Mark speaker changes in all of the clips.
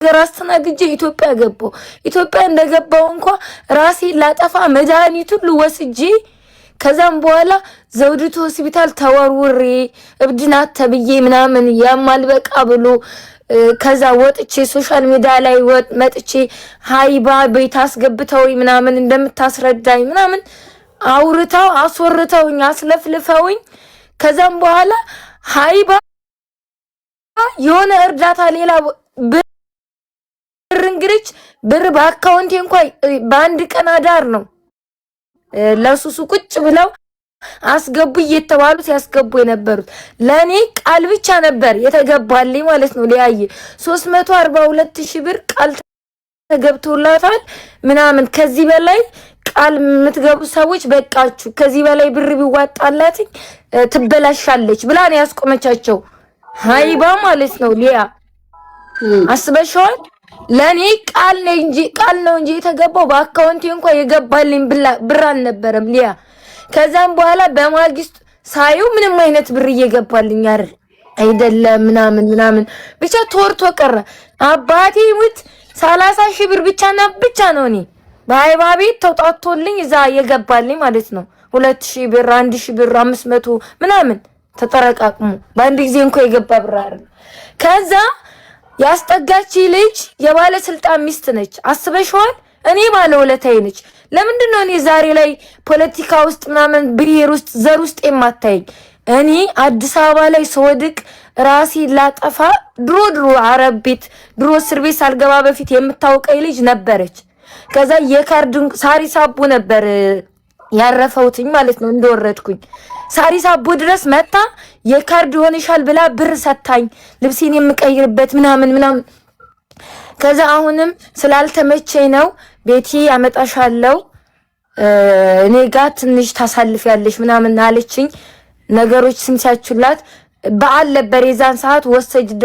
Speaker 1: ነገር አስተናግጄ ኢትዮጵያ ገባሁ። ኢትዮጵያ እንደገባሁ እንኳን ራሴን ላጠፋ መድኃኒቱን ወስጄ ከዛም በኋላ ዘውዲቱ ሆስፒታል ተወርውሬ እብድናት ተብዬ ምናምን ያማል በቃ ብሎ ከዛ ወጥቼ ሶሻል ሚዲያ ላይ መጥቼ ሃይባ ቤት አስገብተውኝ ምናምን እንደምታስረዳኝ ምናምን አውርታው አስወርተውኝ አስለፍልፈውኝ ከዛም በኋላ ሃይባ የሆነ እርዳታ ሌላ ብር እንግዲህ ብር በአካውንቴ እንኳን በአንድ ቀን አዳር ነው ለሱሱ ቁጭ ብለው አስገቡ እየተባሉ ሲያስገቡ የነበሩት ለኔ ቃል ብቻ ነበር የተገባልኝ ማለት ነው። ሊያየ 342,000 ብር ቃል ተገብቶላታል ምናምን ከዚህ በላይ ቃል የምትገቡ ሰዎች በቃችሁ ከዚህ በላይ ብር ቢዋጣላት ትበላሻለች ብላ ነው ያስቆመቻቸው ሃይባ ማለት ነው። ሊያ አስበሽዋል? ለኔ ቃል ነው እንጂ የተገባው በአካውንቴ እንኳን የገባልኝ ብር አልነበረም ሊያ። ከዛም በኋላ በማግስት ሳዩ ምንም አይነት ብር እየገባልኝ አይደለም ምናምን ብቻ ተወርቶ ቀረ። አባቴ ሙት 30,000 ብር ብቻ ነው እኔ በሃይባ ቤት ተውጣቶልኝ እዛ የገባልኝ ማለት ነው። 2,000 ብር 1,000 ብር 500 ምናምን ተጠረቃቅሙ በአንድ ጊዜ እንኳን የገባ ብር አይደል። ከዛ ያስጠጋች ልጅ የባለ ስልጣን ሚስት ነች። አስበሽዋል? እኔ ባለ ወለታዬ ነች። ለምንድነው እኔ ዛሬ ላይ ፖለቲካ ውስጥ ምናምን ብሔር ውስጥ ዘር ውስጥ የማታየኝ? እኔ አዲስ አበባ ላይ ስወድቅ ራሴ ላጠፋ ድሮ አረብ ቤት ድሮ እስር ቤት ሳልገባ በፊት የምታውቀኝ ልጅ ነበረች። ከዛ የካርድ ሳሪስ አቦ ነበር ያረፈውትኝ ማለት ነው። እንደወረድኩኝ ሳሪስ አቦ ድረስ መጣ የካርድ ሆነሻል ብላ ብር ሰታኝ ልብሴን የምቀይርበት ምናምን ከዛ አሁንም ስላልተመቸኝ ነው ቤቴ ያመጣሻለው እኔ ጋር ትንሽ ታሳልፊያለሽ ምናምን አለችኝ። ነገሮች ስንቻቹላት በዓል ነበር የዛን ሰዓት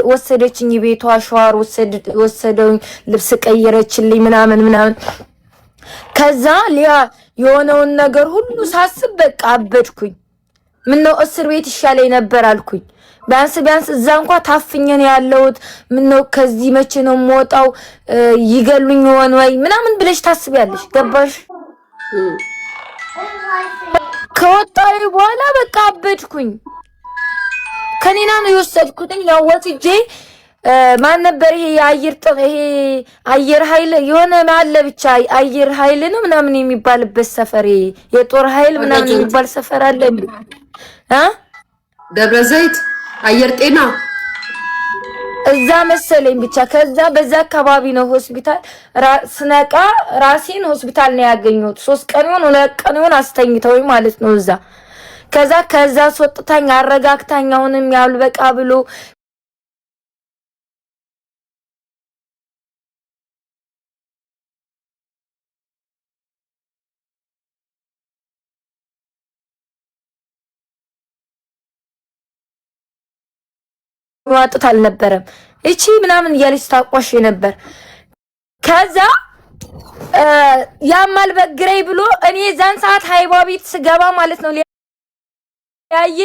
Speaker 1: ወሰደችኝ ቤቷ ሸዋር ወሰደውኝ ልብስ ቀየረችልኝ ምናምን ከዛ ሊያ የሆነውን ነገር ሁሉ ሳስብ በቃ አበድኩኝ። ምን ነው እስር ቤት ይሻለኝ ነበር አልኩኝ። ቢያንስ እዛ እንኳን ታፍኘን ያለውት ምን ነው ከዚህ መቼ ነው የምወጣው ይገሉኝ ሆነ ወይ ምናምን ብለሽ ታስቢያለሽ። ገባሽ? ከወጣሁ በኋላ በቃ አበድኩኝ። ከኔና ነው የወሰድኩትኝ ያው ወጥጄ ማን ነበር ይሄ አየር ኃይል የሆነ ማለ ብቻ አየር ኃይል ነው ምናምን የሚባልበት ሰፈር የጦር ኃይል ምናምን የሚባል ሰፈር አለ
Speaker 2: ደብረ ዘይት አየር ጤና
Speaker 1: እዛ መሰለኝ ብቻ። ከዛ በዛ አካባቢ ነው ሆስፒታል ስነቃ ራሴን ሆስፒታል ነው ያገኘሁት። 3 ቀን ይሁን 2 ቀን ይሁን አስተኝተውኝ ማለት ነው እዛ። ከዛ ወጥታኝ አረጋግታኝ አሁንም ያልበቃ ብሎ ዋጥት አልነበረም እቺ ምናምን እያለች ታቋሽ ነበር። ከዛ ያማል በግሬይ ብሎ እኔ ዛን ሰዓት ሃይባ ቤት ስገባ ማለት ነው ያየ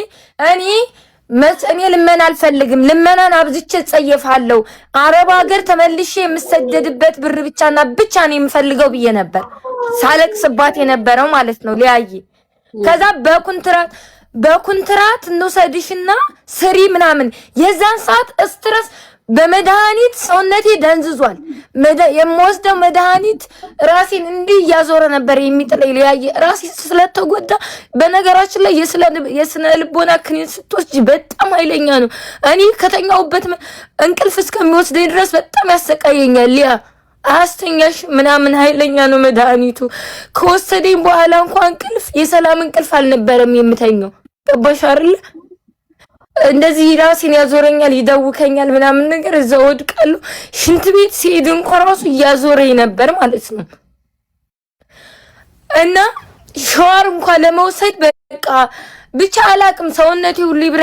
Speaker 1: እኔ ልመና አልፈልግም። ልመናን አብዝቼ ጸየፋለሁ። አረብ ሀገር ተመልሼ የምሰደድበት ብር ብቻና ብቻ ነው የምፈልገው ብዬ ነበር ሳለቅስባት የነበረው ማለት ነው ሊያየ። ከዛ በኩንትራት እንውሰድሽና ስሪ ምናምን የዛን ሰዓት ስትረስ በመድኃኒት ሰውነቴ ደንዝዟል። የምወስደው መድኃኒት ራሴን እንዲህ እያዞረ ነበር የሚጥለኝ ሊያየ ራሴ ስለተጎዳ። በነገራችን ላይ የስነ ልቦና ክኒን ስትወስጂ በጣም ኃይለኛ ነው። እኔ ከተኛውበት እንቅልፍ እስከሚወስደኝ ድረስ በጣም ያሰቃየኛል ሊያ አስተኛሽ ምናምን ኃይለኛ ነው መድኃኒቱ። ከወሰደኝ በኋላ እንኳን እንቅልፍ የሰላም እንቅልፍ አልነበረም የምተኛው። ገባሽ አይደል? እንደዚህ ራሴን ያዞረኛል ይደውከኛል ምናምን ነገር እዛ ወድቃለሁ። ሽንት ቤት ሲሄድ እንኳን ራሱ ያዞረኝ ነበር ማለት ነው። እና ሻወር እንኳን ለመውሰድ በቃ ብቻ አላቅም ሰውነቴ ሁሉ ይብረ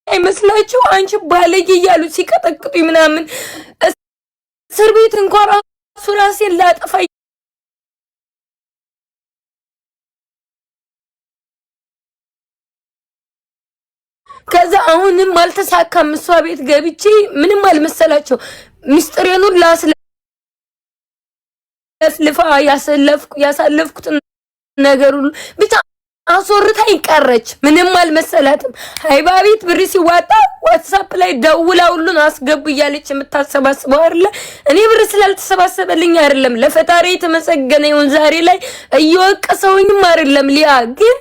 Speaker 1: አይመስላችሁ አንቺ ባለጌ እያሉ ሲቀጠቅጡኝ ምናምን እስር ቤት እንኳን ራሱ ራሴን ላጠፋ ከዛ አሁንም አልተሳካም። እሷ ቤት ገብቼ ምንም አልመሰላቸው ሚስጥሬን ሁሉ አስልፋ ያሳለፍኩት ነገር ሁሉ ብቻ አሶርታኝ ቀረች። ምንም አልመሰላትም። ሃይባ ቤት ብር ሲዋጣ ዋትስአፕ ላይ ደውላ ሁሉን አስገቡ እያለች የምታሰባስበው አይደለ? እኔ ብር ስላልተሰባሰበልኝ አይደለም፣ ለፈጣሪ የተመሰገነ ይሁን። ዛሬ ላይ እየወቀሰውኝም አይደለም። ሊያ ግን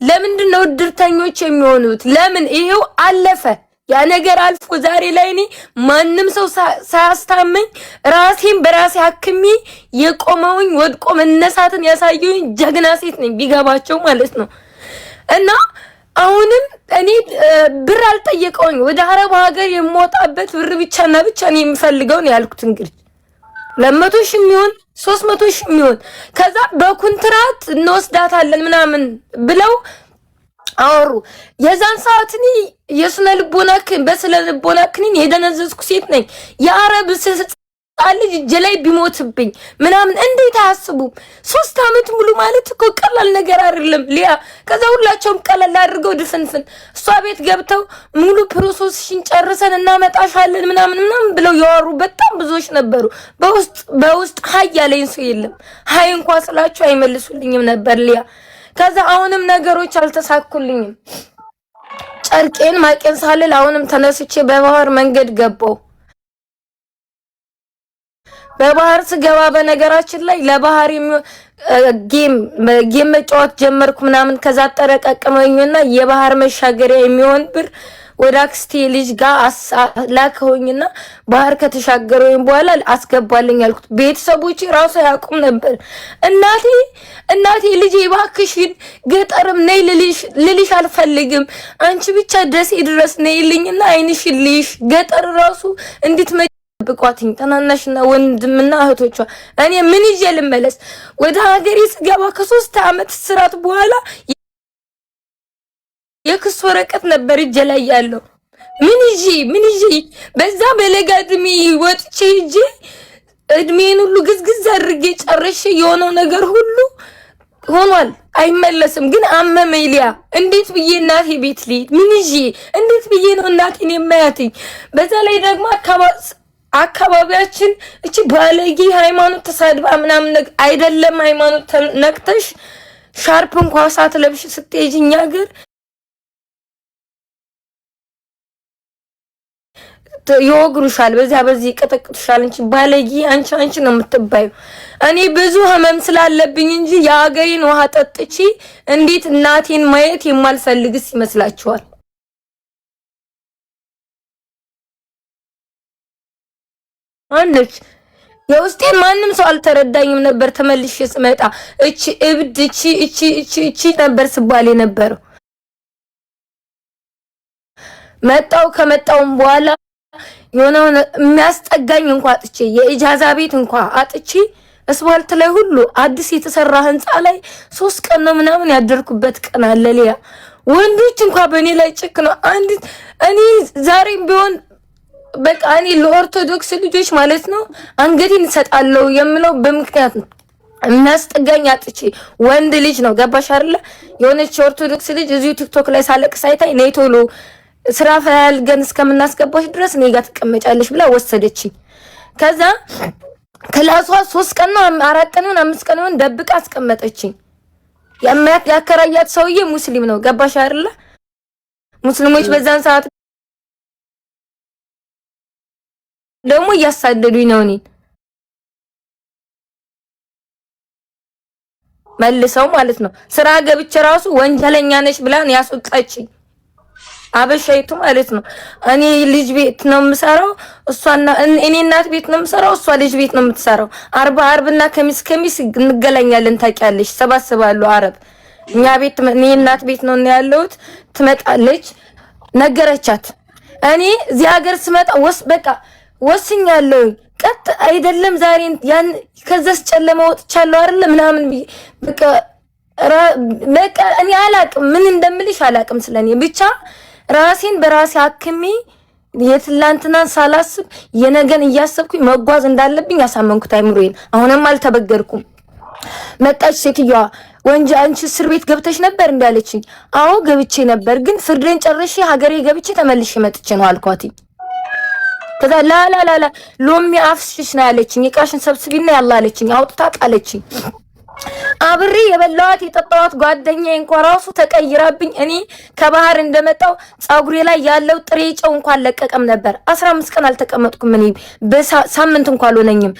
Speaker 1: ለምንድን ነው እድርተኞች የሚሆኑት? ለምን? ይሄው አለፈ። ያ ነገር አልፎ ዛሬ ላይ እኔ ማንም ሰው ሳያስታመኝ ራሴን በራሴ አክሜ የቆመውኝ ወድቆ መነሳትን ያሳየውኝ ጀግና ሴት ነኝ፣ ቢገባቸው ማለት ነው። እና አሁንም እኔ ብር አልጠየቀውኝ ወደ አረብ ሀገር የምወጣበት ብር ብቻና ብቻ ነው የምፈልገው ነው ያልኩት። እንግዲህ 200 ሺህ የሚሆን 300 ሺህ የሚሆን ከዛ በኮንትራት እንወስዳታለን ምናምን ብለው አወሩ። የዛን ሰዓት እኔ የስነ ልቦና ክኒን የደነዘዝኩ ሴት ነኝ። የአረብ ልጅ እጄ ላይ ቢሞትብኝ ምናምን እንዴት አያስቡም? 3 አመት ሙሉ ማለት እኮ ቀላል ነገር አይደለም ሊያ። ከዛ ሁላቸውም ቀላል አድርገው ድፍንፍን እሷ ቤት ገብተው ሙሉ ፕሮሰስሽን ጨርሰን እናመጣሻለን ምናምን ብለው ያወሩ በጣም ብዙዎች ነበሩ። በውስጥ ሀይ ያለኝ ሰው የለም። ሀይ እንኳን ስላቸው አይመልሱልኝም ነበር ሊያ። ከዛ አሁንም ነገሮች አልተሳኩልኝም። ጨርቄን ማቄን ሳልል አሁንም ተነስቼ በባህር መንገድ ገባው። በባህር ስገባ በነገራችን ላይ ለባህር ጌም መጫወት ጀመርኩ ምናምን። ከዛ ጠረቀቀመኝና የባህር መሻገሪያ የሚሆን ብር ወደ አክስቴ ልጅ ጋር ላከውኝና ባህር ከተሻገረኝ በኋላ አስገባልኝ አልኩት። ቤተሰቦቼ ራሱ ያቁም ነበር። እናቴ ልጄ እባክሽን ገጠርም ነይ ልልሽ አልፈልግም፣ አንቺ ብቻ ደሴ ድረስ ነይልኝና አይንሽን ልይሽ፣ ገጠር ራሱ እንድትመጭብቋትኝ ተናናሽና ወንድምና እህቶቿ። እኔ ምን ይዤ ልመለስ? ወደ ሀገሬ ስገባ ከ3 አመት ስራት በኋላ የክስ ወረቀት ነበር እጄ ላይ ያለው። ምን ይዤ በዛ በለጋ እድሜ ወጥቼ እጄ እድሜን ሁሉ ግዝግዝ አድርጌ ጨርሼ የሆነው ነገር ሁሉ ሆኗል፣ አይመለስም። ግን አመመኝ ሊያ። እንዴት ብዬ እናቴ ቤት ልሂድ? ምን ይዤ እንዴት ብዬ ነው እናቴን የማያትኝ? በዛ ላይ ደግሞ አካባቢያችን እቺ ባለጌ ሃይማኖት ተሳድባ ምናምን አይደለም ሃይማኖት ነክተሽ ሻርፕ እንኳን ሳትለብሽ ስትሄጂ እኛ ሀገር ይወግሩሻል፣ በዚህ ቀጠቅጡሻል። እንጂ ባለጌ አንቺ ነው የምትባዩ። እኔ ብዙ ህመም ስላለብኝ እንጂ የሀገሬን ውሃ ጠጥቼ እንዴት እናቴን ማየት የማልፈልግስ ይመስላችኋል? አንቺ የውስጤን ማንም ሰው አልተረዳኝም ነበር። ተመልሼ ስመጣ እቺ እብድ እቺ ነበር ስባል የነበረው። ከመጣውም በኋላ የሆነው የሚያስጠጋኝ እንኳን አጥቼ የኢጃዛ ቤት እንኳን አጥቼ አስፋልት ላይ ሁሉ አዲስ የተሰራ ህንጻ ላይ 3 ቀን ነው ምናምን ያደርኩበት ቀን አለ ሊያ። ወንዶች እንኳን በእኔ ላይ ጭክ ነው። እኔ ዛሬም ቢሆን በቃ እኔ ለኦርቶዶክስ ልጆች ማለት ነው አንገቴን እሰጣለሁ የምለው በምክንያት ነው። የሚያስጠጋኝ አጥቼ ወንድ ልጅ ነው ገባሽ አይደለ? የሆነች ኦርቶዶክስ ልጅ እዚሁ ቲክቶክ ላይ ሳለቅስ አይታኝ ነይ ቶሎ ስራ ፈልገን እስከምናስገባሽ ድረስ እኔ ጋር ትቀመጫለሽ ብላ ወሰደችኝ። ከዛ ክላሷ 3 ቀን ነው 4 ቀን ነው 5 ቀን ነው ደብቃ አስቀመጠችኝ። ያከራያት ሰውዬ ሙስሊም ነው ገባሽ አይደለ? ሙስሊሞች በዛን ሰዓት ደግሞ እያሳደዱኝ ነው እኔን መልሰው ማለት ነው። ስራ ገብቼ ራሱ ወንጀለኛ ነሽ ብላን ያስወጣችኝ አበሻይቱ ማለት ነው። እኔ ልጅ ቤት ነው የምሰራው፣ እኔ እናት ቤት ነው የምሰራው፣ እሷ ልጅ ቤት ነው የምትሰራው። አርብና ከሚስ እንገናኛለን ታውቂያለሽ። ሰባስባሉ አረብ እኛ ቤት እኔ እናት ቤት ነው ያለሁት። ትመጣለች ነገረቻት። እኔ እዚህ ሀገር ስመጣ በቃ ወስኛለሁ። ቀጥ አይደለም ዛሬ ያን ከዛስ ጨለማ ወጥቻለሁ አይደለ ምናምን በቃ እኔ አላቅም ምን እንደምልሽ አላቅም። ስለኔ ብቻ ራሴን በራሴ አክሜ የትላንትናን ሳላስብ የነገን እያሰብኩኝ መጓዝ እንዳለብኝ ያሳመንኩት አይምሮዬን። አሁንም አልተበገርኩም። መጣች ሴትዮዋ ወንጀ አንቺ እስር ቤት ገብተሽ ነበር እንዳለችኝ አዎ ገብቼ ነበር ግን ፍርዴን ጨርሼ ሀገሬ ገብቼ ተመልሼ መጥቼ ነው አልኳት ከዛ ላላላላ ሎሚ አፍስሽ ነው ያለችኝ እቃሽን ሰብስቢና ያላ አለችኝ አውጥታ ቃለችኝ አብሬ የበላዋት የጠጣዋት ጓደኛዬ እንኳን ራሱ ተቀይራብኝ እኔ ከባህር እንደመጣው ጻጉሬ ላይ ያለው ጥሬ ጨው እንኳን ለቀቀም ነበር 15 ቀን አልተቀመጥኩም እኔ በሳምንት እንኳን አልሆነኝም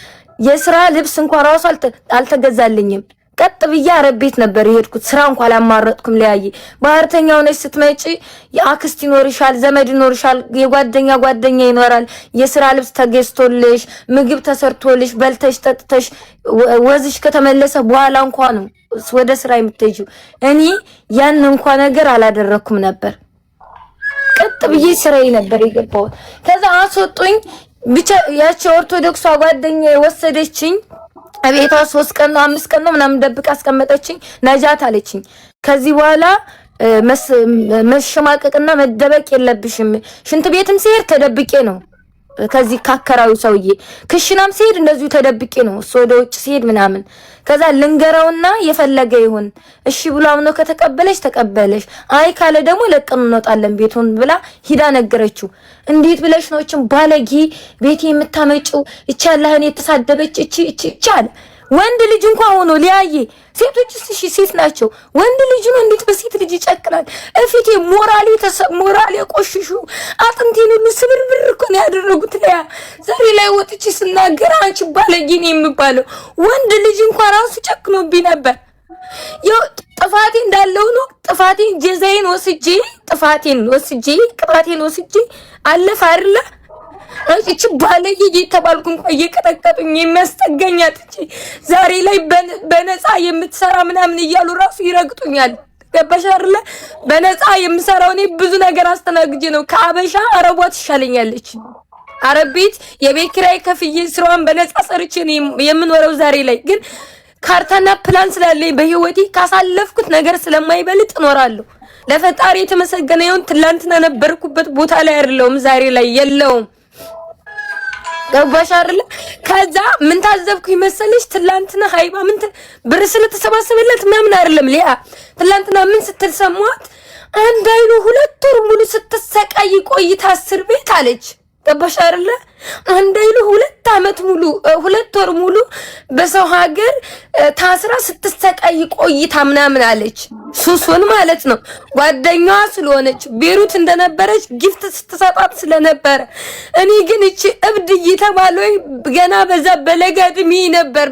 Speaker 1: የሥራ ልብስ እንኳን ራሱ አልተገዛልኝም ቀጥ ብዬ አረብ ቤት ነበር የሄድኩት ስራ እንኳን አላማረጥኩም ለያይ ባህርተኛው ነሽ ስትመጪ የአክስት ይኖርሻል ዘመድ ይኖርሻል የጓደኛ ይኖራል የሥራ ልብስ ተገዝቶልሽ ምግብ ተሰርቶልሽ በልተሽ ጠጥተሽ ወዝሽ ከተመለሰ በኋላ እንኳን ነው ወደ ስራ የምትሄጂው እኔ ያን እንኳን ነገር አላደረኩም ነበር ቀጥ ብዬ ስራዬ ነበር የገባው ከዛ አስወጡኝ ብቻ ያቺ ኦርቶዶክስ ጓደኛ ወሰደችኝ አቤቷ 3 ቀን ነው 5 ቀን ነው ምናምን ደብቃ አስቀመጠችኝ ነጃት አለችኝ ከዚህ በኋላ መሸማቀቅና መደበቅ የለብሽም ሽንት ቤትም ሲሄድ ተደብቄ ነው ከዚህ ካከራዩ ሰውዬ ክሽናም ሲሄድ እንደዚሁ ተደብቄ ነው እሱ ወደ ውጭ ሲሄድ ምናምን ከዛ ልንገረውና የፈለገ ይሁን እሺ ብሎ አምኖ ከተቀበለሽ ተቀበለሽ አይ ካለ ደግሞ ለቀን እንወጣለን ቤቱን ብላ ሂዳ ነገረችው እንዴት ብለሽ ነው እቺን ባለጊ ቤቴ የምታመጪው እቻላህን የተሳደበች እቺ አለ ወንድ ልጅ እንኳን ሆኖ ሊያየ ሴቶች እሺ ሴት ናቸው ወንድ ልጅ ነው እንዴት በሴት ልጅ ይጨክላል እፊቴ ሞራሌ ቆሽሹ አጥንቴን ሁሉ ስብርብር እኮ ነው ያደረጉት ለያ ዛሬ ላይ ወጥቼ ስናገር አንቺ ባለጌ ነኝ የምባለው ወንድ ልጅ እንኳን ራሱ ጨክኖብኝ ነበር ያው ጥፋቴ እንዳለው ነው ጥፋቴን ጀዛዬን ወስጄ ቅጣቴን ወስጄ አለፈ አይደለ እቺ ባለጌ እየተባልኩ እንኳን እየቀጠቀጡኝ የሚያስጠጋኛት እቺ ዛሬ ላይ በነፃ የምትሰራ ምናምን እያሉ ራሱ ይረግጡኛል ገባሽ አይደለ በነፃ የምሰራው እኔ ብዙ ነገር አስተናግጄ ነው ከአበሻ አረቧ ትሻለኛለች አረብ ቤት የቤት ኪራይ ከፍዬ ስራዋን በነፃ ሰርቼ የምኖረው ዛሬ ላይ ግን ካርታና ፕላን ስላለኝ በህይወቴ ካሳለፍኩት ነገር ስለማይበልጥ እኖራለሁ ለፈጣሪ የተመሰገነ ይሁን ትላንትና ነበርኩበት ቦታ ላይ አይደለም ዛሬ ላይ የለውም ገባሽ አይደለ ከዛ ምን ታዘብኩኝ መሰለሽ ትላንትና ሃይባ ምን ብር ስለተሰባሰበለት ምናምን አይደለም ሊያ ትላንትና ምን ስትልሰሟት አንድ አይኑ 2 ወር ሙሉ ስትሰቃይ ቆይታ እስር ቤት አለች ገባሽ አይደለ አንድ አይኑ 2 አመት ሙሉ 2 ወር ሙሉ በሰው ሀገር ታስራ ስትሰቃይ ቆይታ ምናምን አለች ሱሱን ማለት ነው ጓደኛዋ ስለሆነች ቤሩት እንደነበረች ጊፍት ስትሰጣት ስለነበር እኔ ግን እቺ እብድ እየተባለው ገና በዛ በለጋድሚ ነበር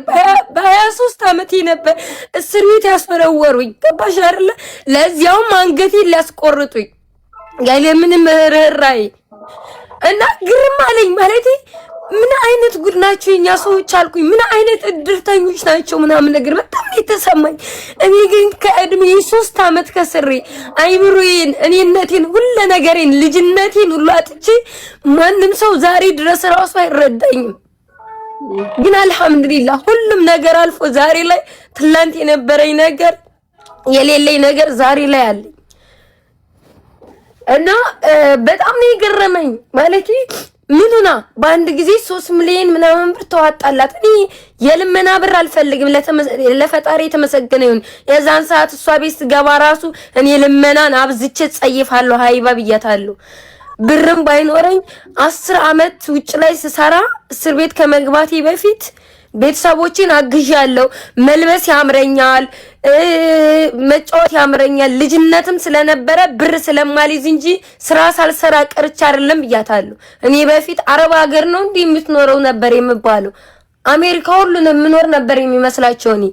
Speaker 1: በ23 አመቴ ነበር እስር ቤት ያስፈረወሩኝ ገባሽ አይደለ ለዚያውም አንገቴን ሊያስቆርጡኝ ያለ ምንም ርህራሄ እና ግርም አለኝ ማለት ምን አይነት ጉድ ናቸው የኛ ሰዎች አልኩኝ ምን አይነት እድርተኞች ናቸው ምናምን ነገር በጣም የተሰማኝ እኔ ግን ከእድሜ 3 አመት ከስሬ አይምሮዬን እኔነቴን ሁሉ ነገሬን ልጅነቴን ሁሉ አጥቼ ማንንም ሰው ዛሬ ድረስ ራሱ አይረዳኝም ግን አልহামዱሊላህ ሁሉም ነገር አልፎ ዛሬ ላይ ትላንት የነበረኝ ነገር የሌለኝ ነገር ዛሬ ላይ አለ እና በጣም ነው የገረመኝ ማለት ምኑና በአንድ ጊዜ 3 ሚሊዮን ምናምን ብር ተዋጣላት እኔ የልመና ብር አልፈልግም ለፈጣሪ የተመሰገነ ይሁን የዛን ሰዓት እሷ ቤት ገባ ራሱ እኔ ልመናን አብዝቼ ጸይፋለሁ ሃይባ ብያታለሁ ብርም ባይኖረኝ 10 አመት ውጭ ላይ ስሰራ እስር ቤት ከመግባቴ በፊት ቤተሰቦቼን አግዣለሁ መልበስ ያምረኛል መጫወት ያምረኛል ልጅነትም ስለነበረ ብር ስለማልይዝ እንጂ ስራ ሳልሰራ ቀርቻ አይደለም ብያታለሁ እኔ በፊት አረብ ሀገር ነው እንዴ የምትኖረው ነበር የምባለው አሜሪካ ሁሉን ምኖር ነበር የሚመስላቸው እኔ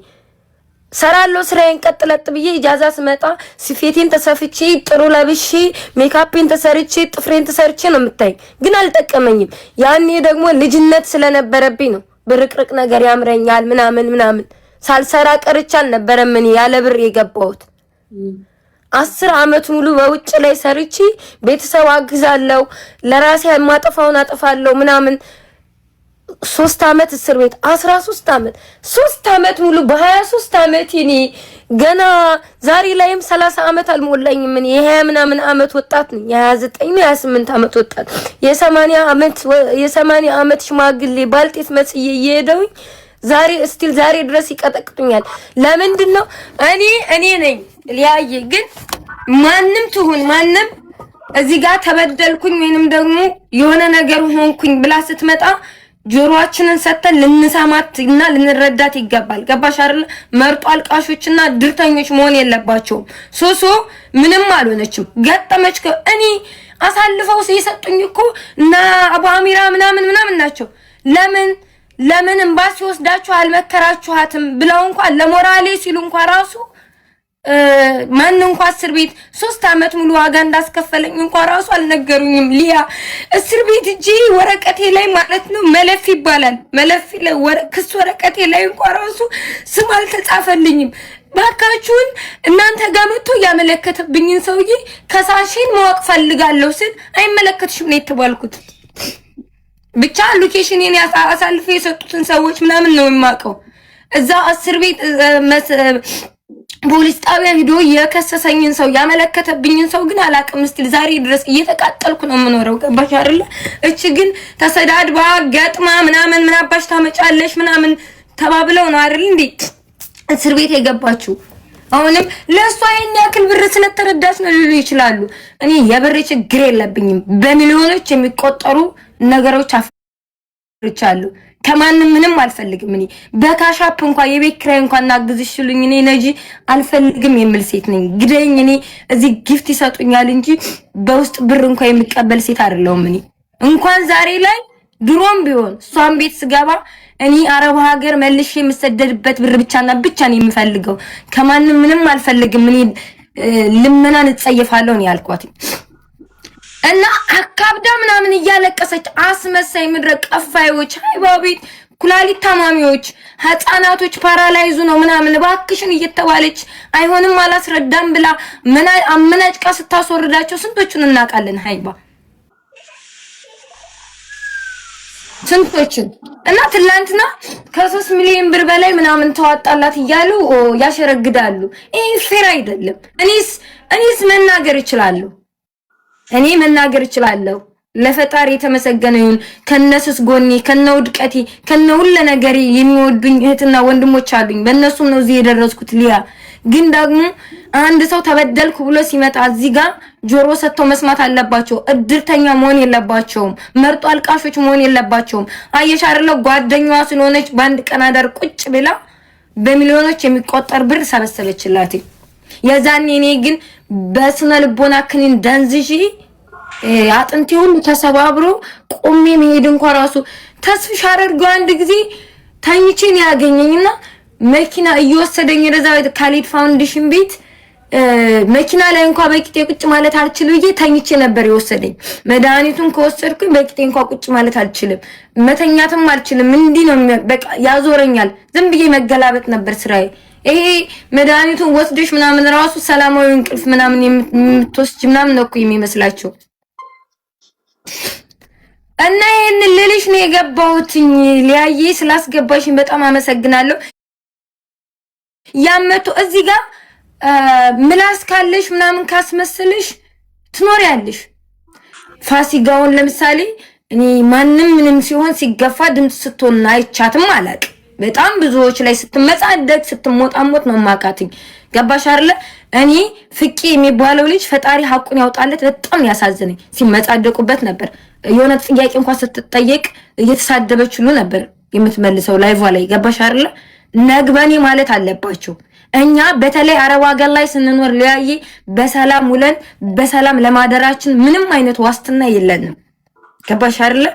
Speaker 1: ሰራሎ ስራዬን ቀጥለጥ ብዬ ኢጃዛ ስመጣ ስፌቴን ተሰፍቼ ጥሩ ለብሼ ሜካፕን ተሰርቼ ጥፍሬን ተሰርቼ ነው የምታይ ግን አልጠቀመኝም ያኔ ደግሞ ልጅነት ስለነበረብኝ ነው ብርቅርቅ ነገር ያምረኛል ምናምን ሳልሰራ ቀርቻል ነበር ምን ያለ ብር የገባሁት 10 አመት ሙሉ በውጭ ላይ ሰርቼ ቤተሰብ አግዛለሁ ለራሴ ማጠፋውን አጠፋለሁ ምናምን 3 አመት እስር ቤት 13 አመት 3 አመት ሙሉ በ23 አመት እኔ ገና ዛሬ ላይም 30 አመት አልሞላኝም ምን የ20 ምናምን አመት ወጣት ነኝ የ29 28 አመት ወጣት የ80 አመት ሽማግሌ ባልጤት መስዬ እየሄደውኝ ዛሬ ስቲል ዛሬ ድረስ ይቀጠቅጡኛል። ለምንድን ነው እኔ ነኝ ሊያየ ግን ማንም ትሁን ማንም እዚህ ጋር ተበደልኩኝ ወይንም ደግሞ የሆነ ነገር ሆንኩኝ ብላ ስትመጣ ጆሮአችንን ሰተን ልንሰማትና ልንረዳት ይገባል። ገባሽ አይደል? መርጦ አልቃሾችና ድርተኞች መሆን የለባቸውም። ሶሶ ምንም አልሆነችም። ገጠመች እኔ አሳልፈው ሲሰጡኝ እኮ እና አቡ አሚራ ምናምን ናቸው። ለምን እምባሲ ወስዳችሁ አልመከራችኋትም ብለው እንኳን ለሞራሌ ሲሉ እንኳን ራሱ ማን እንኳን እስር ቤት 3 አመት ሙሉ ዋጋ እንዳስከፈለኝ እንኳን ራሱ አልነገሩኝም። ሊያ እስር ቤት እጂ ወረቀቴ ላይ ማለት ነው መለፍ ይባላል መለፍ ክስ ወረቀቴ ላይ እንኳን ራሱ ስም አልተጻፈልኝም። ባካችሁን እናንተ ጋር መጥቶ ያመለከተብኝን ሰውዬ ከሳሽን ማወቅ ፈልጋለሁ ስል አይመለከትሽም ነው የተባልኩት። ብቻ ሎኬሽኔን አሳልፈው የሰጡትን ሰዎች ምናምን ነው የማውቀው። እዛ እስር ቤት ፖሊስ ጣቢያ ቪዲዮ የከሰሰኝን ሰው ያመለከተብኝን ሰው ግን አላቅም። እስቲ ዛሬ ድረስ እየተቃጠልኩ ነው የምኖረው። ገባሽ አይደል? እቺ ግን ተሰዳድባ ገጥማ ምናምን ምን አባሽ ታመጫለሽ ምናምን ተባብለው ነው አይደል እንዴ እስር ቤት የገባችው። አሁንም ለሷ የኛ ያክል ብር ስለተረዳች ነው ሊሉ ይችላሉ። እኔ የብር ችግር የለብኝም። በሚሊዮኖች የሚቆጠሩ ነገሮች አፍርቻለሁ። ከማንም ምንም አልፈልግም። እኔ በካሻፕ እንኳን የቤት ኪራይ እንኳን እናግዝሽልኝ እኔ ነጂ አልፈልግም የሚል ሴት ነኝ። ግደኝ እኔ እዚህ ጊፍት ይሰጡኛል እንጂ በውስጥ ብር እንኳን የሚቀበል ሴት አይደለሁም። እኔ እንኳን ዛሬ ላይ ድሮም ቢሆን እሷን ቤት ስገባ እኔ አረብ ሀገር መልሼ የምሰደድበት ብር ብቻና ብቻ ነው የምፈልገው። ከማንም ምንም አልፈልግም። እኔ ልመናን እጸየፋለሁ ነው ያልኳት። እና አካብዳ ምናምን እያለቀሰች አስመሳይ ምድረ ቀፋዮች ሃይባቢት ኩላሊት ታማሚዎች ህፃናቶች ፓራላይዙ ነው ምናምን ባክሽን እየተባለች አይሆንም አላስረዳም ብላ አመናጭቃ ስታስወርዳቸው ስንቶቹን እናውቃለን። ሃይባ ስንቶቹን እና ትላንትና ከ3 ሚሊዮን ብር በላይ ምናምን ተዋጣላት እያሉ ያሸረግዳሉ። ይሄ ፌር አይደለም። እኔስ መናገር እችላለሁ። እኔ መናገር እችላለሁ። ለፈጣሪ የተመሰገነ ይሁን። ከነሱስ ጎኔ ከነውድቀቴ ከነሁሉ ነገር የሚወዱኝ እህትና ወንድሞች አሉኝ። በእነሱም ነው እዚህ የደረስኩት። ሊያ ግን ደግሞ አንድ ሰው ተበደልኩ ብሎ ሲመጣ እዚህ ጋር ጆሮ ሰጥተው መስማት አለባቸው። እድርተኛ መሆን የለባቸውም። መርጦ አልቃሾች መሆን የለባቸውም። አየሽ አይደለ ጓደኛዋ ስለሆነች በአንድ ቀን አዳር ቁጭ ብላ በሚሊዮኖች የሚቆጠር ብር ሰበሰበችላት። የዛኔ እኔ ግን በስነ ልቦና ክኒን ደንዝጂ አጥንቴ ሁሉ ተሰባብሮ ቆሜ መሄድ እንኳን ራሱ ተስፍሽ አደርገው አንድ ጊዜ ታኝቼን ያገኘኝና መኪና እየወሰደኝ ወደዛ ካሊድ ፋውንዴሽን ቤት መኪና ላይ እንኳን በቂጤ ቁጭ ማለት አልችል ብዬ ታኝቼ ነበር የወሰደኝ። መድኃኒቱን ከወሰድኩኝ በቂጤ እንኳን ቁጭ ማለት አልችልም፣ መተኛትም አልችልም። እንዲህ ነው በቃ ያዞረኛል። ዝም ብዬ መገላበጥ ነበር ስራዬ። ይሄ መድኃኒቱን ወስደሽ ምናምን ራሱ ሰላማዊ እንቅልፍ ምናምን የምትወስጂ ምናምን ነው እኮ የሚመስላቸው። እና ይሄን ልልሽ ነው የገባሁትኝ። ሊያዬ ስላስገባሽኝ በጣም አመሰግናለሁ። ያመጡ እዚህ ጋር ምላስ ካለሽ ምናምን ካስመስልሽ ትኖሪያለሽ። ፋሲካውን ለምሳሌ እኔ ማንም ምንም ሲሆን ሲገፋ ድምጽ ስትሆን አይቻትም አላቅ። በጣም ብዙዎች ላይ ስትመጻደቅ ስትሞጣሞጥ ነው ማቃትኝ። ገባሽ አይደለ? እኔ ፍቄ የሚባለው ልጅ ፈጣሪ ሐቁን ያውጣለት በጣም ያሳዝነኝ። ሲመጻደቁበት ነበር። የሆነ ጥያቄ እንኳን ስትጠየቅ እየተሳደበች ሁሉ ነበር የምትመልሰው ላይቭ ላይ። ገባሽ አይደለ? ነግበኔ ማለት አለባቸው። እኛ በተለይ አረብ ሀገር ላይ ስንኖር ሊያዬ በሰላም ውለን በሰላም ለማደራችን ምንም አይነት ዋስትና የለንም። ገባሽ አይደለ?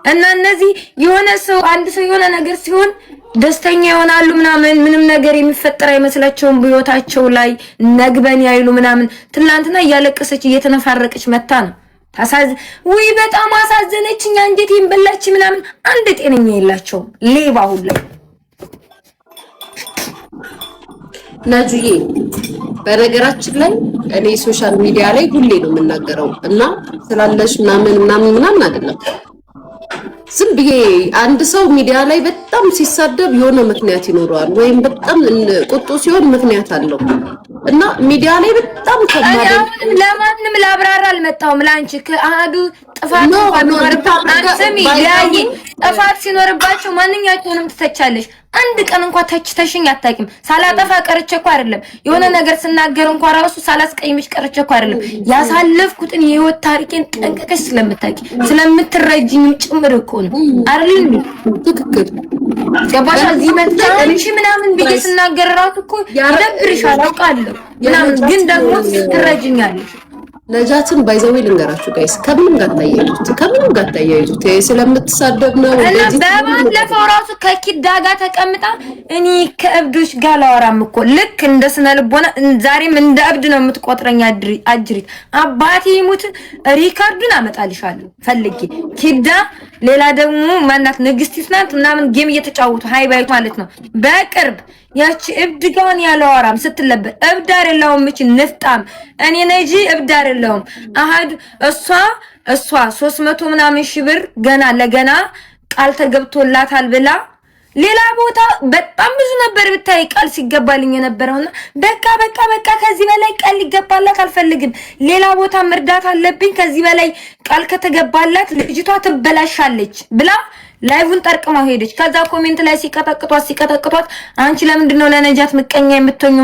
Speaker 1: እና እነዚህ የሆነ ሰው አንድ ሰው የሆነ ነገር ሲሆን ደስተኛ ይሆናሉ ምናምን ምንም ነገር የሚፈጠር አይመስላቸውም በህይወታቸው ላይ ነግበኔ አይሉ ምናምን። ትላንትና እያለቀሰች እየተነፋረቀች መታ ነው ወይ በጣም አሳዘነችኝ፣ አንጀቴን በላች ምናምን። አንድ ጤነኛ የላቸውም። ሌባ ሁሉ
Speaker 2: ናጁዬ በነገራችን ላይ እኔ ሶሻል ሚዲያ ላይ ሁሌ ነው የምናገረው እና ስላለሽ ምናምን አይደለም። ዝም ብዬ አንድ ሰው ሚዲያ ላይ በጣም ሲሳደብ የሆነ ምክንያት ይኖረዋል፣ ወይም በጣም ቁጡ ሲሆን ምክንያት አለው እና ሚዲያ ላይ በጣም
Speaker 1: ለማንም ላብራራ አልመጣሁም። ላንቺ ከአዱ ጥፋት ሲኖርባቸው ማንኛቸውንም ትተቻለሽ። አንድ ቀን እንኳን ተችተሽኝ አታውቂም። ሳላጠፋ ቀርቼ እኮ አይደለም የሆነ ነገር ስናገር እንኳን ራሱ ሳላስቀይምሽ ቀርቼ እኮ አይደለም። ያሳለፍኩትን የህይወት ታሪኬን ጠንቅቀሽ ስለምታውቂ ስለምትረጂኝ ጭምር እኮ ነው አይደል?
Speaker 2: ትክክል
Speaker 1: ገባሽ? እዚህ መጣንሽ ምናምን ብዬ ስናገር ራሱ እኮ ይደብርሻል አውቃለሁ ምናምን፣ ግን ደግሞ ትረጂኛለሽ።
Speaker 2: ነጃትን ባይዘው ልንገራችሁ ጋይስ፣ ከምንም ጋር ታያይዙት ስለምትሳደብ ነው።
Speaker 1: እንደዚህ በባለፈው ራሱ ከኪዳ ጋር ተቀምጣ እኔ ከእብዶች ጋር ላወራም እኮ ልክ እንደ ስነ ልቦና ዛሬም እንደ እብድ ነው የምትቆጥረኝ። አጅሪት አባቴ ይሙት ሪካርዱን አመጣልሻለሁ ፈልጌ። ኪዳ ሌላ ደግሞ ማናት ንግስቲት ናት ምናምን ጌም እየተጫወቱ ሃይባይት ማለት ነው በቅርብ ያቺ እብድ ጋር ያለዋራም ስትለበት እብድ አይደለሁም እቺ ንፍጣም እኔ ነጂ እብድ አይደለሁም። አሃድ እሷ 300 ምናምን ሺህ ብር ገና ለገና ቃል ተገብቶላታል ብላ ሌላ ቦታ በጣም ብዙ ነበር ብታይ ቃል ሲገባልኝ የነበረውና በቃ ከዚህ በላይ ቃል ሊገባላት አልፈልግም። ሌላ ቦታ መርዳት አለብኝ። ከዚህ በላይ ቃል ከተገባላት ልጅቷ ትበላሻለች ብላ ላይቭን ጠርቅማው ሄደች። ከዛ ኮሜንት ላይ ሲቀጠቅጧት አንቺ ለምንድነው ለነጃት ምቀኛ የምትሆኙ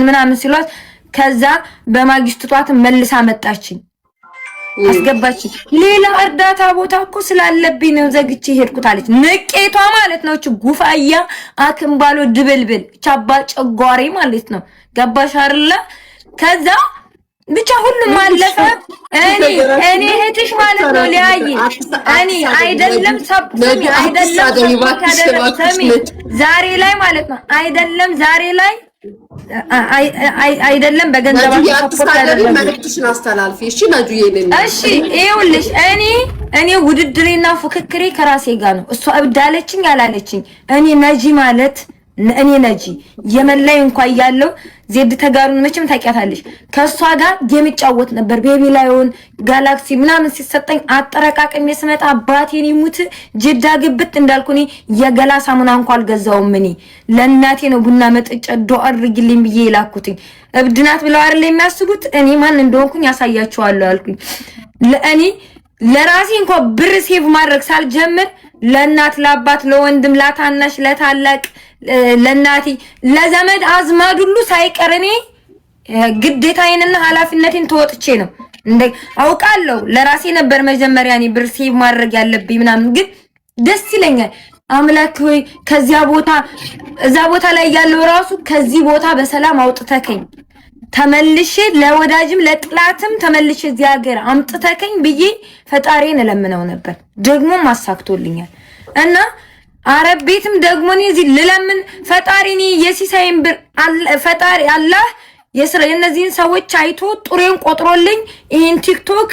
Speaker 1: ምናምን ሲሏት ከዛ በማግስቱ ጧት መልሳ መጣችኝ አስገባች። ሌላ እርዳታ ቦታ እኮ ስላለብኝ ነው ዘግቼ ሄድኩት አለች። ንቄቷ ማለት ነው። እቺ ጉፋያ አክምባሎ ድብልብል ቻባ ጨጓሪ ማለት ነው። ገባሽ አይደለ? ከዛ ብቻ ሁሉም አለፈ። እኔ እህትሽ ማለት ነው ሊያይ እኔ አይደለም ሰሚ ዛሬ ላይ ማለት ነው አይደለም ዛሬ ላይ አይደለም በገንዘባችሁ ሰፖርት ያደረገ
Speaker 2: መልእክትሽን አስተላልፊ። እሺ ናጁዬ
Speaker 1: እሺ ይኸውልሽ እኔ ውድድሬና ፉክክሬ ከራሴ ጋር ነው። እሷ እብዳለችኝ ያላለችኝ እኔ ነጂ የመላይ እንኳን ያለው ዜድ ተጋሩን መቼም ታውቂያታለሽ። ከሷ ጋር የሚጫወት ነበር ቤቢ ላይሆን ጋላክሲ ምናምን ሲሰጠኝ አጠረቃቀም የስመጣ አባቴን ይሙት ጅዳ ግብት እንዳልኩኝ የገላ ሳሙና እንኳን አልገዛውም። እኔ ለእናቴ ነው ቡና መጥጨ ዶ አድርግልኝ ብዬ ይላኩትኝ። እብድናት ብለው አይደል የሚያስቡት። እኔ ማን እንደሆንኩኝ ያሳያቸዋለሁ አልኩኝ። ለእኔ ለራሴ እንኳን ብር ሴቭ ማድረግ ሳልጀምር ለእናት ለአባት ለወንድም ለታናሽ ለታላቅ ለናቲ ለዘመድ አዝማድ ሁሉ ሳይቀርኔ ግዴታዬንና ኃላፊነቴን ተወጥቼ ነው እንደ አውቃለሁ። ለራሴ ነበር መጀመሪያ እኔ ብር ሴቭ ማድረግ ያለብኝ ምናምን፣ ግን ደስ ይለኛል። አምላክ ሆይ ከዚያ ቦታ እዛ ቦታ ላይ ያለው ራሱ ከዚህ ቦታ በሰላም አውጥተከኝ ተመልሼ ለወዳጅም ለጥላትም ተመልሼ እዚህ ሀገር አምጥተከኝ ብዬ ፈጣሪን እለምነው ነበር። ደግሞ ማሳክቶልኛል እና አረብ ቤትም ደግሞ እዚህ ልለምን ፈጣሪኒ የሲሳይን ብር ፈጣሪ አላህ የነዚህን ሰዎች አይቶ ጥሬን ቆጥሮልኝ ይሄን ቲክቶክ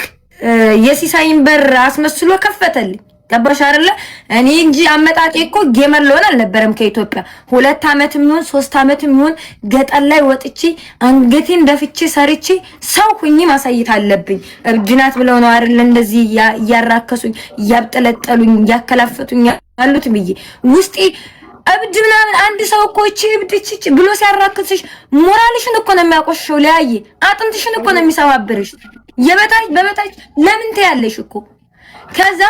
Speaker 1: የሲሳይን በር አስመስሎ ከፈተልኝ። ገባሽ አይደለ? እኔ እንጂ አመጣጤ እኮ ጌመር ለሆነ አልነበረም። ከኢትዮጵያ 2 አመትም ይሁን 3 አመትም ይሁን ገጠር ላይ ወጥቼ አንገቴን ደፍቼ ሰርቼ ሰው ሁኚ ማሳየት አለብኝ። እብድናት ብለው ነው አይደል እንደዚህ ያራከሱኝ ያብጠለጠሉኝ ያከላፈቱኝ ያሉት ብዬ ውስጤ እብድ ምናምን አንድ ሰው እኮ እቺ እብድቺ ብሎ ሲያራክስሽ ሞራልሽን እኮ ነው የሚያቆሽሸው። ለያየ አጥንትሽን እኮ ነው የሚሰባብርሽ። በበታች ለምን ትያለሽ እኮ ከዛ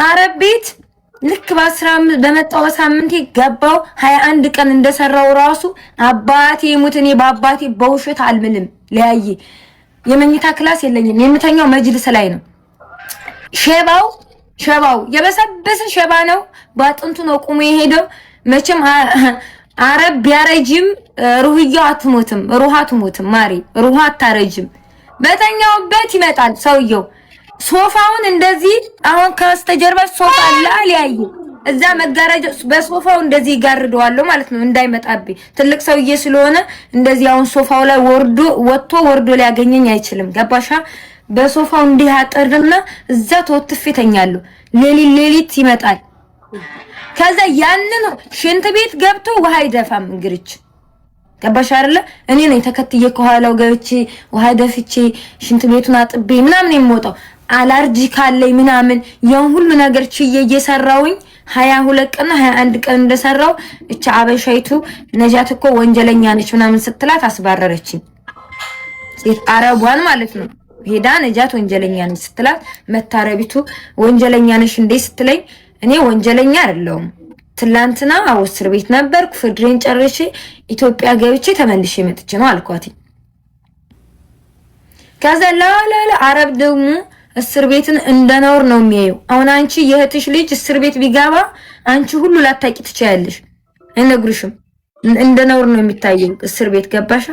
Speaker 1: አረብ ቤት ልክ በ15 በመጣው ሳምንቴ ገባው 21 ቀን እንደሰራው ራሱ አባቴ ሙት እኔ በአባቴ በውሸት አልምልም። ለያየ የመኝታ ክላስ የለኝም። የምተኛው መጅልስ ላይ ነው። ሸባው የበሰበሰ ሸባ ነው። ባጥንቱ ነው ቁሞ የሄደው። መቼም አረብ ቢያረጅም ሩህያው አትሞትም። ሩሃ አትሞትም። ማሪ ሩሃ አታረጅም። በተኛውበት ይመጣል ሰውየው። ሶፋውን እንደዚህ አሁን ከስተጀርባ ሶፋ ላልያዩ እዛ መጋረጃ በሶፋው እንደዚህ ጋርደዋለሁ ማለት ነው እንዳይመጣብኝ። ትልቅ ሰውዬ ስለሆነ እንደዚህ አሁን ሶፋው ላይ ወርዶ ሊያገኘኝ አይችልም። ገባሻ? በሶፋው እንዲህ አጥርና እዛ ተወትፌ ተኛለሁ። ሌሊት ይመጣል። ከዛ ያንን ሽንት ቤት ገብቶ ውሃ ይደፋም እንግሪች። ገባሽ አይደለ? እኔ ነኝ ተከትዬ ከኋላው ገብቼ ውሃ ደፍቼ ሽንት ቤቱን አጥቤ ምናምን የምወጣው። አላርጂ ካለኝ ምናምን ያን ሁሉ ነገር ችዬ እየሰራውኝ 22 ቀን 21 ቀን እንደሰራው እቺ አበሻይቱ ነጃት እኮ ወንጀለኛ ነች ምናምን ስትላት አስባረረችኝ። ሴት አረቧን ማለት ነው። ሄዳ ነጃት ወንጀለኛ ነች ስትላት መታረቢቱ ወንጀለኛ ነሽ እንዴ ስትለኝ እኔ ወንጀለኛ አይደለሁም ትላንትና እስር ቤት ነበርኩ። ፍርዴን ጨርሼ ኢትዮጵያ ገብቼ ተመልሼ መጥቼ ነው አልኳት። ከዛ ላላላ አረብ ደግሞ እስር ቤትን እንደነውር ነው የሚያየው። አሁን አንቺ የእህትሽ ልጅ እስር ቤት ቢገባ አንቺ ሁሉ ላታቂ ትችያለሽ፣ አይነግሩሽም። እንደነውር ነው የሚታየው። እስር ቤት ገባሻ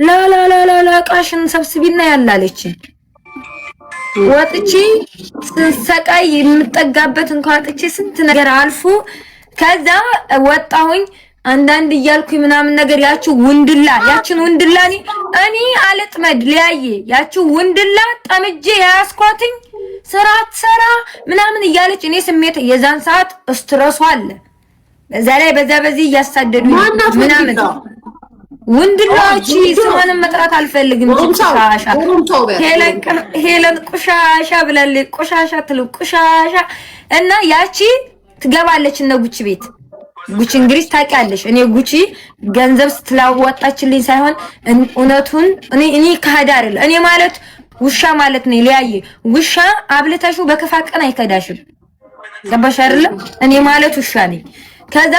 Speaker 1: ላላላ ቃሽን ሰብስቢና ያላለች ወጥቼ ስንሰቃይ የምጠጋበት እንኳን ወጥቼ ስንት ነገር አልፎ ከዛ ወጣሁኝ አንዳንድ እያልኩኝ ምናምን ነገር ያቺን ውንድላ እኔ አልጥመድ ሊያየ ያቺን ውንድላ ጠምጄ ያስኳትኝ ስራ ትሰራ ምናምን እያለች እኔ ስሜት የዛን ሰዓት ስትረሱ አለ በዛ ላይ በዚህ እያሳደዱ ምናምን ውንድላዎች ስሟንም መጥራት አልፈልግም። ሄለን ቆሻሻ ብላለች። ቆሻሻ ቆሻሻ እና ያቺ ትገባለች እነ ጉቺ ቤት። ጉቺ እንግዲህ ታውቂያለሽ፣ እኔ ጉቺ ገንዘብ ስትላወጣችልኝ ሳይሆን እውነቱን እኔ ካዳ አይደል እኔ ማለት ውሻ ማለት ነው። ሊያየ ውሻ አብልተሹ በከፋ ቀን አይከዳሽም። ገባሽ አይደል? እኔ ማለት ውሻ ነኝ። ከዛ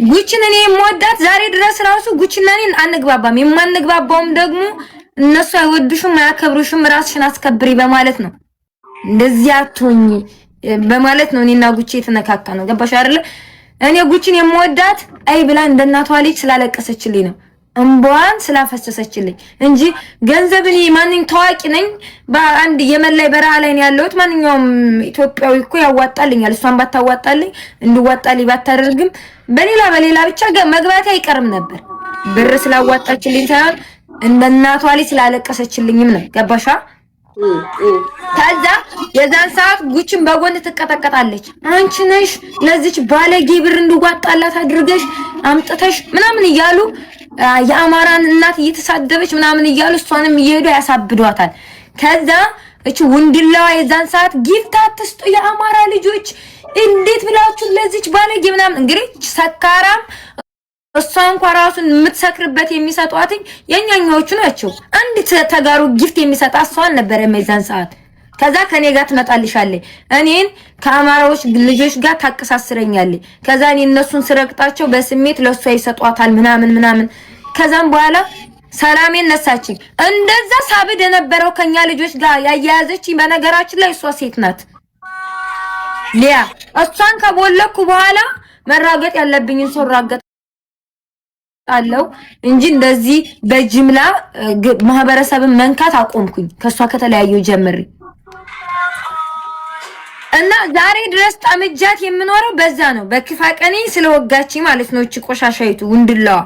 Speaker 1: ጉቺን እኔ የምወዳት ዛሬ ድረስ ራሱ ጉቺና እኔ አንግባባም። የማንግባባውም ደግሞ እነሱ አይወዱሽም አያከብሩሽም፣ ራስሽን አስከብሪ በማለት ነው። እንደዚህ አትሆኚ በማለት ነው እኔና ጉቺ የተነካካ ነው። ገባሽ አይደል? እኔ ጉቺን የምወዳት አይ ብላ እንደናቷ ልጅ ስላለቀሰችልኝ ነው እንቧን ስላፈሰሰችልኝ እንጂ ገንዘብን ማንኛውም ታዋቂ ነኝ በአንድ የመን ላይ በረሃ ላይ ያለሁት ማንኛውም ኢትዮጵያዊ እኮ ያዋጣልኛል። እሷን ባታዋጣልኝ እንድዋጣልኝ ባታደርግም በሌላ ብቻ መግባቴ አይቀርም ነበር። ብር ስላዋጣችልኝ ሳይሆን እንደናቷ ልጅ ስላለቀሰችልኝም ነው። ገባሻ? ከዛ የዛን ሰዓት ጉቺን በጎን ትቀጠቀጣለች። አንቺ ነሽ ለዚች ባለጌ ብር እንድዋጣላት አድርገሽ አምጥተሽ ምናምን እያሉ የአማራን እናት እየተሳደበች ምናምን እያሉ እሷንም እየሄዱ ያሳብዷታል። ከዛ እቺ ውንድላዋ የዛን ሰዓት ጊፍት አትስጡ የአማራ ልጆች እንዴት ብላችሁ ለዚች ባለጌ ምናምን እንግዲህ ሰካራም እሷ እንኳን ራሱን የምትሰክርበት የሚሰጧትኝ የኛኛዎቹ ናቸው። አንድ ተጋሩ ጊፍት የሚሰጣት እሷን ነበር የዛን ሰዓት። ከዛ ከኔ ጋር ትመጣልሻለች፣ እኔን ከአማራዎች ልጆች ጋር ታቀሳስረኛለች። ከዛ እኔ እነሱን ስረቅጣቸው በስሜት ለሷ ይሰጧታል ምናምን። ከዛም በኋላ ሰላሜን ነሳችኝ። እንደዛ ሳብድ የነበረው ከኛ ልጆች ጋር ያያያዘችኝ በነገራችን ላይ እሷ ሴት ናት ሊያ። እሷን ከቦለኩ በኋላ መራገጥ ያለብኝን ሰው ራገጣለሁ እንጂ እንደዚህ በጅምላ ማህበረሰብን መንካት አቆምኩኝ ከሷ ከተለያዩ ጀምሬ እና ዛሬ ድረስ ጣምጃት የምኖረው በዛ ነው። በክፋ ቀኔ ስለወጋች ማለት ነው። እቺ ቆሻሻይቱ ውንድላዋ።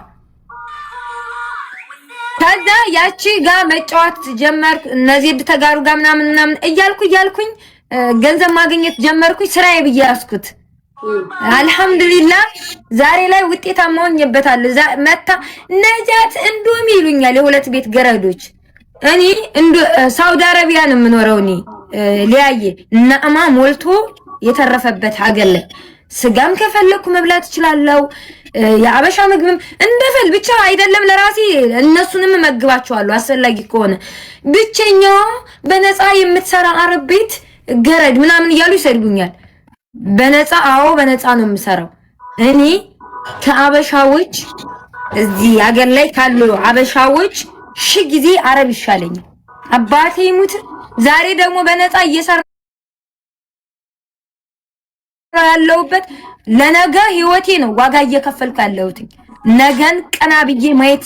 Speaker 1: ከዛ ያቺ ጋር መጫወት ጀመርኩ። እነዚህ ተጋሩ ጋር ምናምን እያልኩኝ ገንዘብ ማግኘት ጀመርኩኝ። ስራዬ ብዬ ያስኩት አልহামዱሊላህ ዛሬ ላይ ውጤታማ ሆኜበታለሁ። መታ ነጃት እንዶም ይሉኛል የሁለት ቤት ገረዶች። እኔ ሳውዲ አረቢያ ነው የምኖረው። እኔ ሊያየ ነአማ ሞልቶ የተረፈበት ሀገር ላይ ስጋም ከፈለኩ መብላት እችላለሁ። የአበሻ ምግብም እንደፈል ብቻ አይደለም ለራሴ እነሱንም መግባቸዋለሁ አስፈላጊ ከሆነ። ብቸኛው በነፃ የምትሰራ አረብ ቤት ገረድ ምናምን እያሉ ይሰድቡኛል። በነፃ በነፃ ነው የምሰራው። እኔ ከአበሻዎች እዚህ ሀገር ላይ ካሉ አበሻዎች ጊዜ አረብ ይሻለኛል። አባቴ ይሙት ዛሬ ደግሞ በነፃ እየሰራ ያለውበት ለነገ ህይወቴ ነው ዋጋ እየከፈልኩ ያለሁት። ነገን ቀና ብዬ ማየት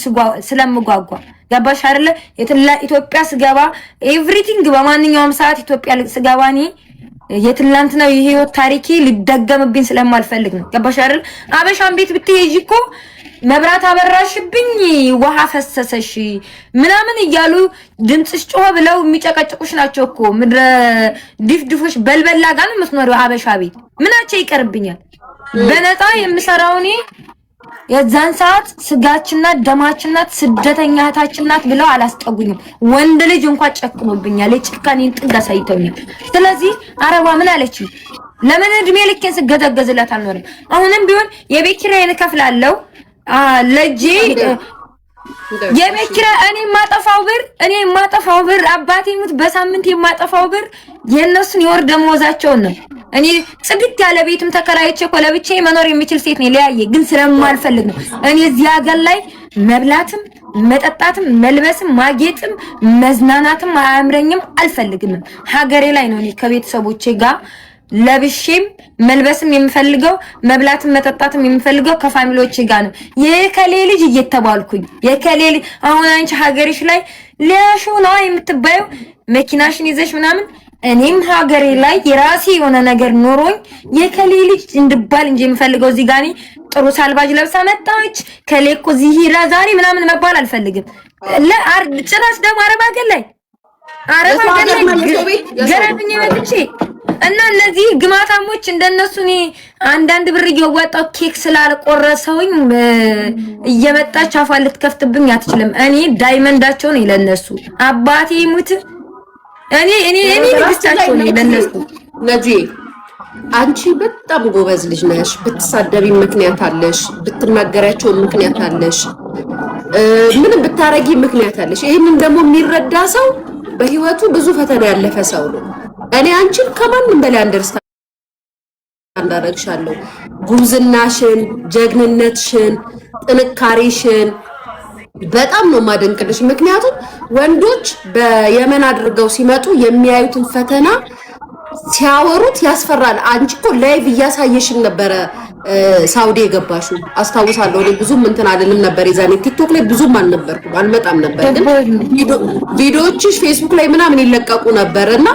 Speaker 1: ስለምጓጓ ገባሽ አይደለ? ኢትዮጵያ ስገባ ኤቭሪቲንግ በማንኛውም ሰዓት ኢትዮጵያ ስገባ እኔ የትላንትናው የህይወት ታሪኬ ሊደገምብኝ ስለማልፈልግ ነው። ገባሽ አይደል? አበሻን ቤት ብትሄጂ እኮ መብራት አበራሽብኝ ውሃ ፈሰሰሽ ምናምን እያሉ ድምጽሽ ጮህ ብለው የሚጨቀጭቁሽ ናቸው እኮ። ምድረ ድፍድፎች በልበላ ጋር ነው የምትኖሪው አበሻ ቤት። ምናቸው ይቀርብኛል? በነፃ የምሰራው እኔ የዛን ሰዓት ስጋችንና ደማችንና ስደተኛ እህታችንናት ብለው አላስጠጉኝም። ወንድ ልጅ እንኳን ጨክኖብኛል። የጭካኔን ጥግ አሳይተውኛል። ስለዚህ አረባ ምን አለችኝ? ለምን እድሜ ልኬን ስገዘገዝላት አልኖርም? አሁንም ቢሆን የቤት ኪራይን እከፍላለሁ። ለጂ የቤት ኪራይ እኔ የማጠፋው ብር አባቴ ሙት በሳምንት የማጠፋው ብር የነሱን የወር ደመወዛቸውን ነው። እኔ ጽድት ያለ ቤትም ተከራይቼ እኮ ለብቻዬ መኖር የሚችል ሴት ነኝ። ለያየ ግን ስለማልፈልግ ነው። እኔ እዚህ ሀገር ላይ መብላትም መጠጣትም መልበስም ማጌጥም መዝናናትም አያምረኝም፣ አልፈልግም። ሀገሬ ላይ ነው እኔ ከቤተሰቦቼ ጋር ለብሼም መልበስም የምፈልገው መብላትም መጠጣትም የምፈልገው ከፋሚሊዎቼ ጋር ነው። የከሌ ልጅ እየተባልኩኝ የከሌ ልጅ አሁን አንቺ ሀገርሽ ላይ ሊያሹ ነው የምትባየው መኪናሽን ይዘሽ ምናምን። እኔም ሀገሬ ላይ የራሴ የሆነ ነገር ኖሮኝ የከሌ ልጅ እንድባል እንጂ የምፈልገው እዚህ ጋር ጥሩ ሳልባጅ ለብሳ መጣች ከሌ እኮ እዚህ ሄዳ ዛሬ ምናምን መባል አልፈልግም። ለአርድ ጭራሽ ደግሞ አረብ ሀገር ላይ ገረብኝ መጥቼ እና እነዚህ ግማታሞች እንደነሱ እኔ አንዳንድ ብር እየወጣው ኬክ ስላልቆረሰውኝ እየመጣች አፏን ልትከፍትብኝ አትችልም። እኔ ዳይመንዳቸው ነኝ ለነሱ። አባቴ ሙት እኔ ንግስታቸው ነኝ ለነሱ።
Speaker 2: ነጂ አንቺ በጣም ጎበዝ ልጅ ነሽ። ብትሳደቢ ምክንያት አለሽ፣ ብትናገራቸው ምክንያት አለሽ፣ ምንም ብታረጊ ምክንያት አለሽ። ይሄንን ደግሞ የሚረዳ ሰው በህይወቱ ብዙ ፈተና ያለፈ ሰው ነው። እኔ አንቺን ከማንም በላይ አንደርስታንድ አደርግሻለሁ። ጉብዝናሽን፣ ጀግንነትሽን፣ ጥንካሬሽን በጣም ነው ማደንቅልሽ። ምክንያቱም ወንዶች በየመን አድርገው ሲመጡ የሚያዩትን ፈተና ሲያወሩት ያስፈራል። አንቺ እኮ ላይቭ እያሳየሽን ነበረ ሳውዲ የገባሽው አስታውሳለሁ። እኔ ብዙም እንትን አይደለም ነበር የዛኔ ቲክቶክ ላይ ብዙም አልነበርኩም፣ አልመጣም ነበር። ግን ቪዲዮዎችሽ ፌስቡክ ላይ ምናምን ይለቀቁ ነበርና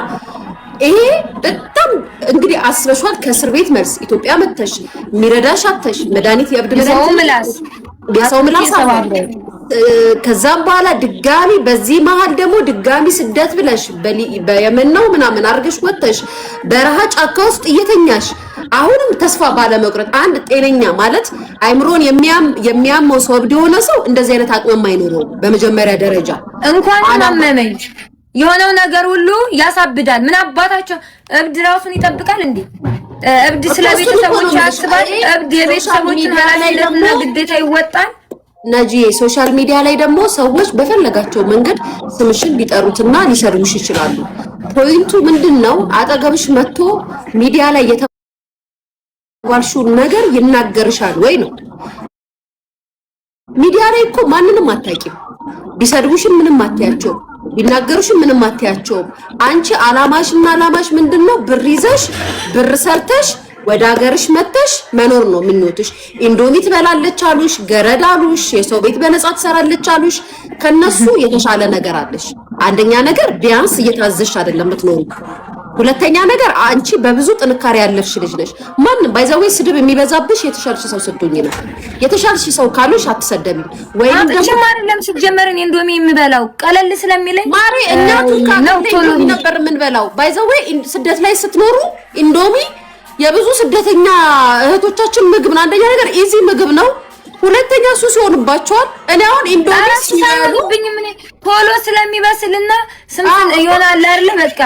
Speaker 2: ይሄ በጣም እንግዲህ አስበሽዋል። ከእስር ቤት መልስ ኢትዮጵያ መተሽ የሚረዳሽ አተሽ መድኃኒት የሰው ምላስ ከዛም በኋላ ድጋሚ በዚህ መሃል ደግሞ ድጋሚ ስደት ብለሽ በየመን ነው ምናምን አርገሽ ወጥተሽ በረሃ ጫካ ውስጥ እየተኛሽ አሁንም ተስፋ ባለመቁረጥ አንድ ጤነኛ ማለት አይምሮን የሚያመው ሰው እብድ የሆነ ሰው እንደዚህ አይነት አቅም የማይኖረው በመጀመሪያ ደረጃ
Speaker 1: እንኳን አመመኝ የሆነው ነገር ሁሉ ያሳብዳል። ምን አባታቸው እብድ ራሱን ይጠብቃል እንዴ? እብድ ስለቤተሰቦች ያስባል። እብድ የቤተሰቦችን ኃላፊነትና ግዴታ ይወጣል።
Speaker 2: ነጂ ሶሻል ሚዲያ ላይ ደግሞ ሰዎች በፈለጋቸው መንገድ ስምሽን ሊጠሩትና ሊሰርቡሽ ይችላሉ። ፖይንቱ ምንድነው? አጠገብሽ መጥቶ ሚዲያ ላይ የተባልሽውን ነገር ይናገርሻል ወይ ነው። ሚዲያ ላይ እኮ ማንንም አታውቂም። ቢሰድቡሽም ምንም አትያቸው፣ ቢናገሩሽም ምንም አትያቸው። አንቺ አላማሽ ምንድነው? ብር ይዘሽ ብር ሰርተሽ ወደ ሀገርሽ መተሽ መኖር ነው ምኞትሽ። ኢንዶሚ ትበላለች አሉሽ፣ ገረድ አሉሽ፣ የሰው ቤት በነጻ ትሰራለች አሉሽ። ከነሱ የተሻለ ነገር አለሽ። አንደኛ ነገር ቢያንስ እየታዘሽ አይደለም የምትኖሩ። ሁለተኛ ነገር አንቺ በብዙ ጥንካሬ ያለፍሽ ልጅ ነሽ። ማንም ባይዘዌ ስድብ የሚበዛብሽ የተሻልሽ ሰው ስትሆኚ ነው። የተሻልሽ ሰው ካሉሽ አትሰደቢም። ወይም ደግሞ
Speaker 1: አይደለም ሲጀመርን ኢንዶሚ የምበላው ቀለል ስለሚለኝ
Speaker 2: ማሪ እናቱ ካንተ ነበር የምንበላው። ባይዘዌ ስደት ላይ ስትኖሩ ኢንዶሚ የብዙ ስደተኛ እህቶቻችን ምግብ ነው። አንደኛ ነገር ኢዚ ምግብ ነው። ሁለተኛ ሱስ ይሆንባቸዋል። እኔ አሁን ኢንዶሚ
Speaker 1: ሲያሉብኝ ምን ቶሎ ስለሚበስልና ስንት ይሆናል አይደል? በቃ